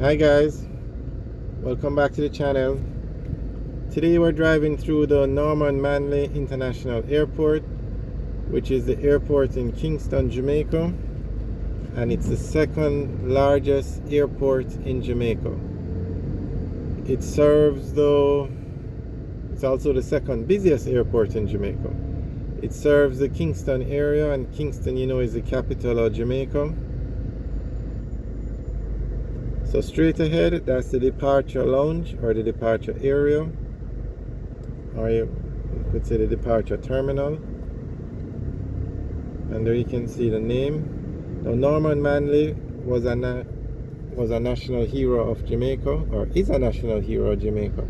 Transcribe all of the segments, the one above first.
Hi guys, welcome back to the channel. Today we're driving through the Norman Manley International Airport, which is the airport in Kingston, Jamaica, and it's the second largest airport in Jamaica. It's also the second busiest airport in Jamaica. It serves the Kingston area, and Kingston, is the capital of Jamaica. So straight ahead, that's the departure lounge or the departure area, or you could say the departure terminal. And there you can see the name. Now, Norman Manley was a national hero of Jamaica, or is a national hero of Jamaica.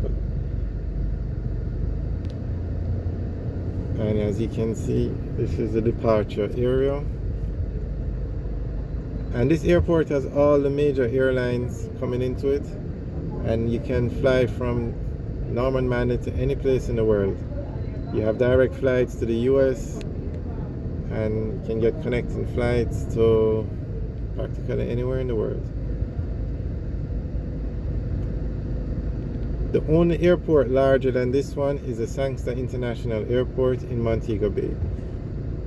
And as you can see, this is the departure area. And this airport has all the major airlines coming into it, and you can fly from Norman Manley to any place in the world. You have direct flights to the US, and you can get connecting flights to practically anywhere in the world. The only airport larger than this one is the Kingston International Airport in Montego Bay.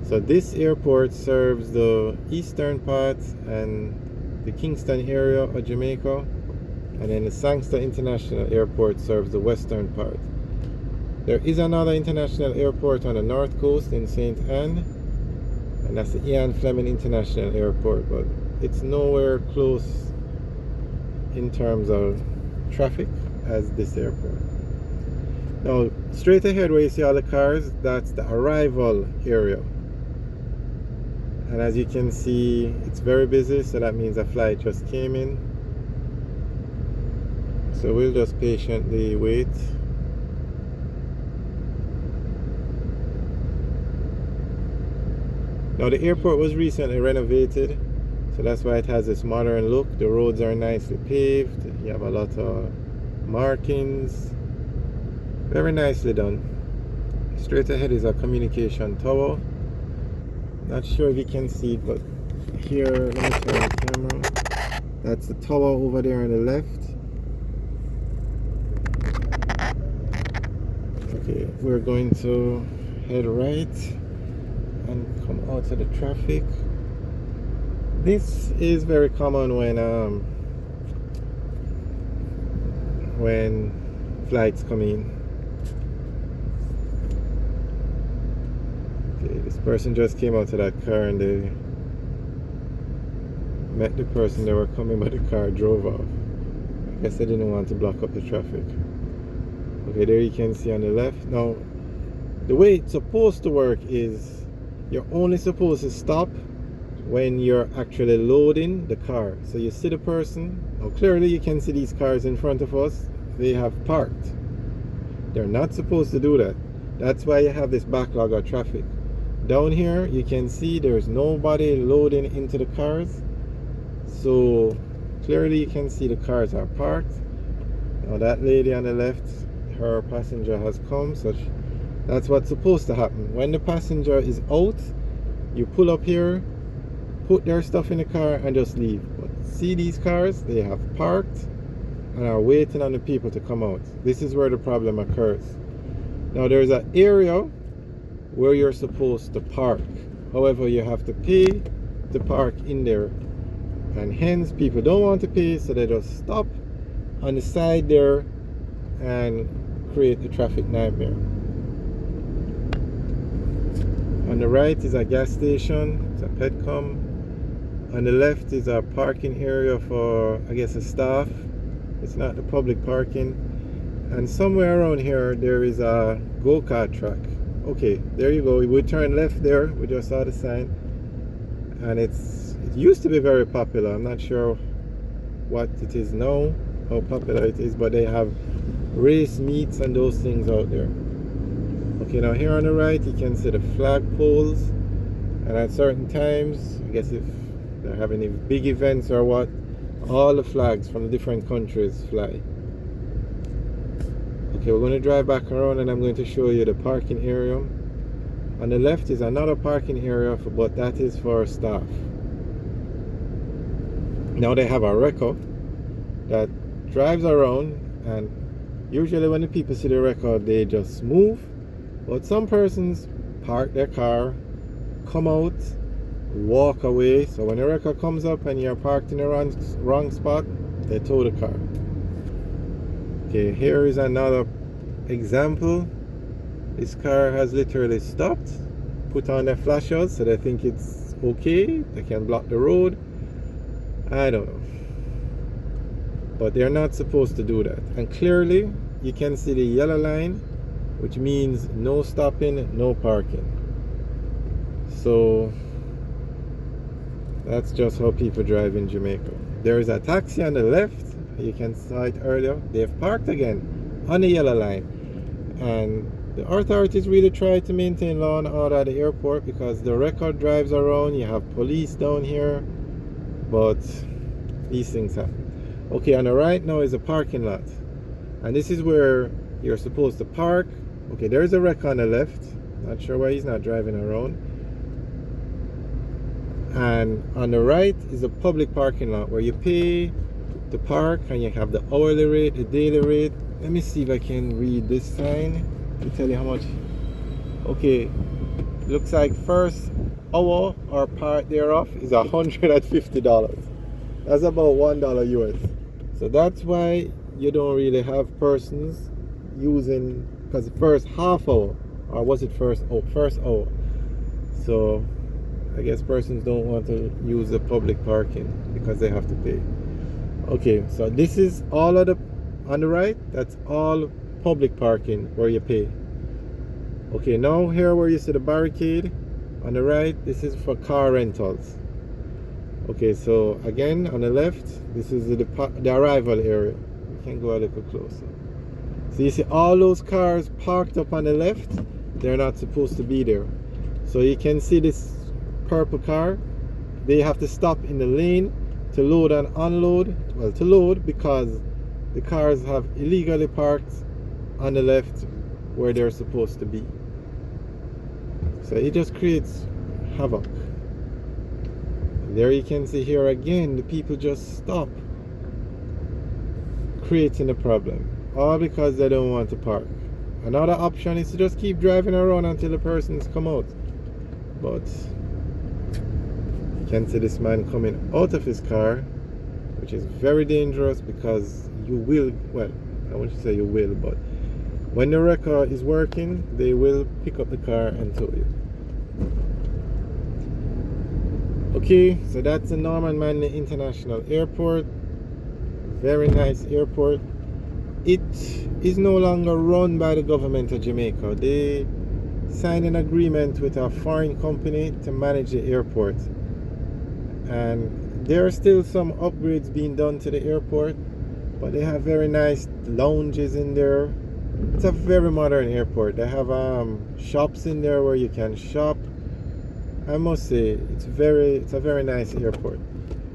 So this airport serves the eastern part and the Kingston area of Jamaica, and then the Kingston International Airport serves the western part. There is another international airport on the north coast in St. Anne, and that's the Ian Fleming International Airport, but it's nowhere close in terms of traffic as this airport. Now, straight ahead where you see all the cars, that's the arrival area. And as you can see, it's very busy, so that means a flight just came in. So we'll just patiently wait. Now, the airport was recently renovated, so that's why it has this modern look. The roads are nicely paved. You have a lot of markings. Very nicely done. Straight ahead is a communication tower. Not sure if you can see it, but here, let me turn the camera. That's the tower over there on the left. Okay, we're going to head right and come out of the traffic. This is very common when flights come in. This person just came out of that car and they met the person they were coming, but the car drove off. I guess they didn't want to block up the traffic. Okay, there you can see on the left. Now, the way it's supposed to work is you're only supposed to stop when you're actually loading the car. So you see the person. Now, clearly you can see these cars in front of us. They have parked. They're not supposed to do that. That's why you have this backlog of traffic. Down here you can see there's nobody loading into the cars, so clearly you can see the cars are parked. Now that lady on the left, her passenger has come, so that's what's supposed to happen. When the passenger is out, you pull up here, put their stuff in the car and just leave. But see these cars, they have parked and are waiting on the people to come out. This is where the problem occurs. Now there's an area where you're supposed to park. However, you have to pay to park in there, and hence people don't want to pay, so they just stop on the side there and create the traffic nightmare. On the right is a gas station, it's a Petcom. On the left is a parking area for, I guess, a staff. It's not the public parking. And somewhere around here there is a go-kart track. Okay, there you go. We turn left there. We just saw the sign, and it used to be very popular. I'm not sure what it is now, how popular it is, but they have race meets and those things out there. Okay, now here on the right you can see the flag poles, and at certain times, I guess if they're having any big events or what, all the flags from the different countries fly. Okay, we're going to drive back around and I'm going to show you the parking area. On the left is another parking area, but that is for staff. Now they have a record, that drives around, and usually when the people see the record they just move, but some persons park their car, come out, walk away. So when the record comes up and you're parked in the wrong spot, they tow the car. Okay, here is another example. This car has literally stopped, put on their flashers so they think it's okay, they can block the road. I don't know, but they're not supposed to do that. And clearly you can see the yellow line, which means no stopping, no parking. So that's just how people drive in Jamaica. There is a taxi on the left, you can saw it earlier. They've parked again on the yellow line, and the authorities really try to maintain law and order at the airport, because the record drives around, you have police down here, but these things happen. Okay, on the right now is a parking lot, and this is where you're supposed to park. Okay, there's a wreck on the left, not sure why he's not driving around. And on the right is a public parking lot where you pay to park, and you have the hourly rate, the daily rate. Let me see if I can read this sign to tell you how much. Okay, looks like first hour or part thereof is $150. That's about $1 US. So that's why you don't really have persons using, because the first half hour, or was it first hour? So I guess persons don't want to use the public parking because they have to pay. Okay, so this is all of the, on the right, that's all public parking where you pay. Okay, now here where you see the barricade on the right, this is for car rentals. Okay, so again on the left, this is the arrival area. You can go a little closer. So you see all those cars parked up on the left, they're not supposed to be there. So you can see this purple car, they have to stop in the lane to load and unload. Well, to load, because the cars have illegally parked on the left where they're supposed to be. So it just creates havoc. There you can see here again, the people just stop, creating a problem, all because they don't want to park. Another option is to just keep driving around until the persons come out. But you can see this man coming out of his car, which is very dangerous, because you will, well, I won't say you will, but when the record is working, they will pick up the car and tow you. Okay, so that's the Norman Manley International Airport. Very nice airport. It is no longer run by the government of Jamaica. They signed an agreement with a foreign company to manage the airport, and there are still some upgrades being done to the airport, but they have very nice lounges in there. It's a very modern airport. They have shops in there where you can shop. I must say it's a very nice airport,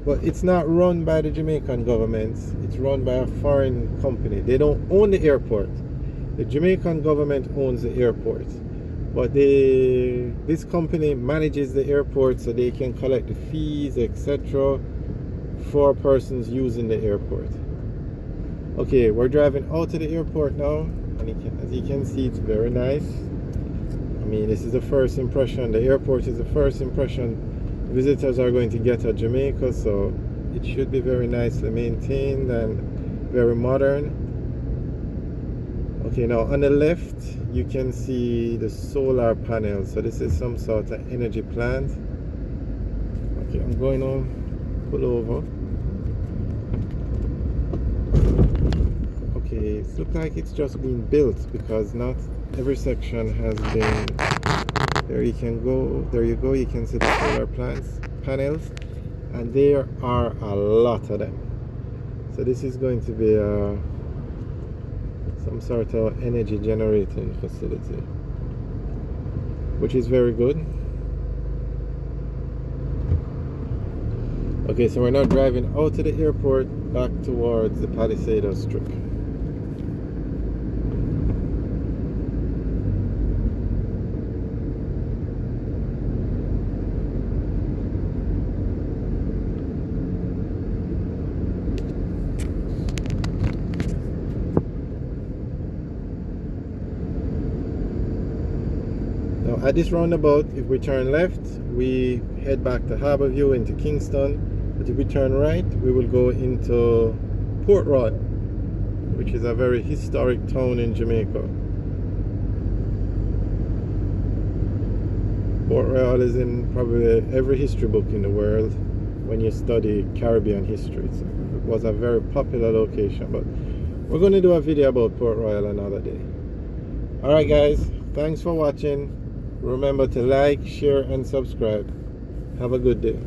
but it's not run by the Jamaican government. It's run by a foreign company. They don't own the airport. The Jamaican government owns the airport, but this company manages the airport, so they can collect the fees, etc., for persons using the airport. Okay, we're driving out to the airport now, and as you can see, it's very nice. I mean, this is the first impression. The airport is the first impression visitors are going to get at Jamaica, so it should be very nicely maintained and very modern. Okay, now on the left you can see the solar panels. So this is some sort of energy plant. Okay, I'm going to pull over. Okay, it looks like it's just been built, because not every section has been. There you can go. There you go. You can see the solar panels, and there are a lot of them. So this is going to be some sort of energy generating facility, which is very good. Okay, so we're now driving out to the airport back towards the Palisades Strip. At this roundabout, if we turn left, we head back to Harborview into Kingston. But if we turn right, we will go into Port Royal, which is a very historic town in Jamaica. Port Royal is in probably every history book in the world when you study Caribbean history. So it was a very popular location, but we're going to do a video about Port Royal another day. Alright guys, thanks for watching. Remember to like, share and subscribe. Have a good day.